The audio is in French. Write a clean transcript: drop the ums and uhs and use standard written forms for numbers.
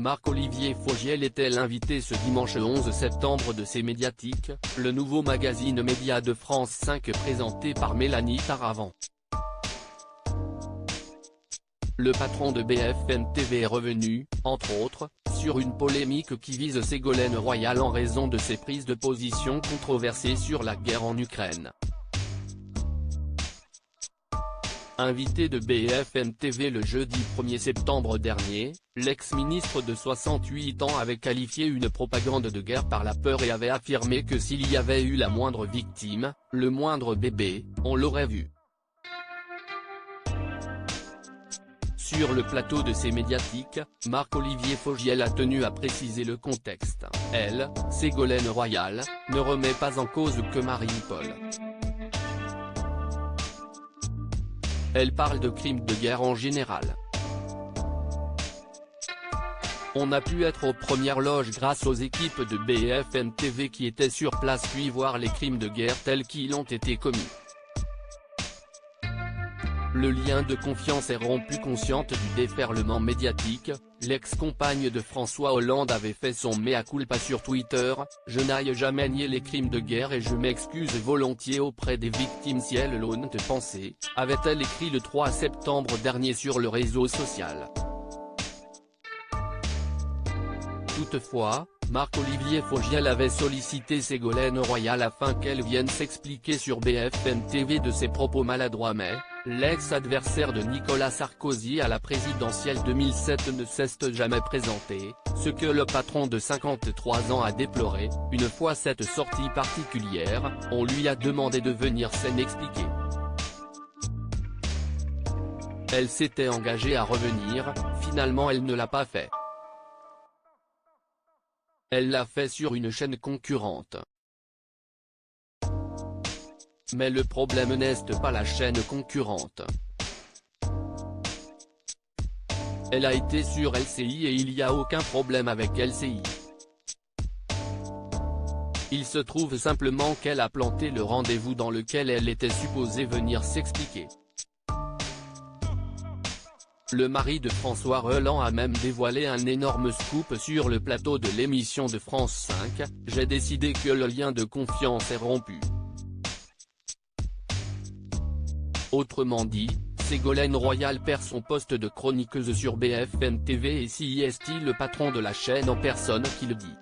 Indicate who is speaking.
Speaker 1: Marc-Olivier Fogiel était l'invité ce dimanche 11 septembre de C'est Médiatique, le nouveau magazine média de France 5 présenté par Mélanie Taravant. Le patron de BFM TV est revenu, entre autres, sur une polémique qui vise Ségolène Royal en raison de ses prises de position controversées sur la guerre en Ukraine. Invité de BFM TV le jeudi 1er septembre dernier, l'ex-ministre de 68 ans avait qualifié une propagande de guerre par la peur et avait affirmé que s'il y avait eu la moindre victime, le moindre bébé, on l'aurait vu. Sur le plateau de C'est Médiatique, Marc-Olivier Fogiel a tenu à préciser le contexte. Elle, Ségolène Royal, ne remet pas en cause que Mariupol. Elle parle de crimes de guerre en général. On a pu être aux premières loges grâce aux équipes de BFM TV qui étaient sur place puis voir les crimes de guerre tels qu'ils ont été commis. Le lien de confiance est rompu. Consciente du déferlement médiatique, l'ex-compagne de François Hollande avait fait son mea culpa sur Twitter, « Je n'aille jamais nier les crimes de guerre et je m'excuse volontiers auprès des victimes si elles l'ont pensé », avait-elle écrit le 3 septembre dernier sur le réseau social. Toutefois, Marc-Olivier Fogiel avait sollicité Ségolène Royal afin qu'elle vienne s'expliquer sur BFM TV de ses propos maladroits mais, l'ex-adversaire de Nicolas Sarkozy à la présidentielle 2007 ne s'est jamais présenté, ce que le patron de 53 ans a déploré. Une fois cette sortie particulière, on lui a demandé de venir s'en expliquer. Elle s'était engagée à revenir, finalement elle ne l'a pas fait. Elle l'a fait sur une chaîne concurrente. Mais le problème n'est pas la chaîne concurrente. Elle a été sur LCI et il n'y a aucun problème avec LCI. Il se trouve simplement qu'elle a planté le rendez-vous dans lequel elle était supposée venir s'expliquer. Le mari de François Hollande a même dévoilé un énorme scoop sur le plateau de l'émission de France 5, « J'ai décidé que le lien de confiance est rompu ». Autrement dit, Ségolène Royal perd son poste de chroniqueuse sur BFM TV et si est-il le patron de la chaîne en personne qui le dit.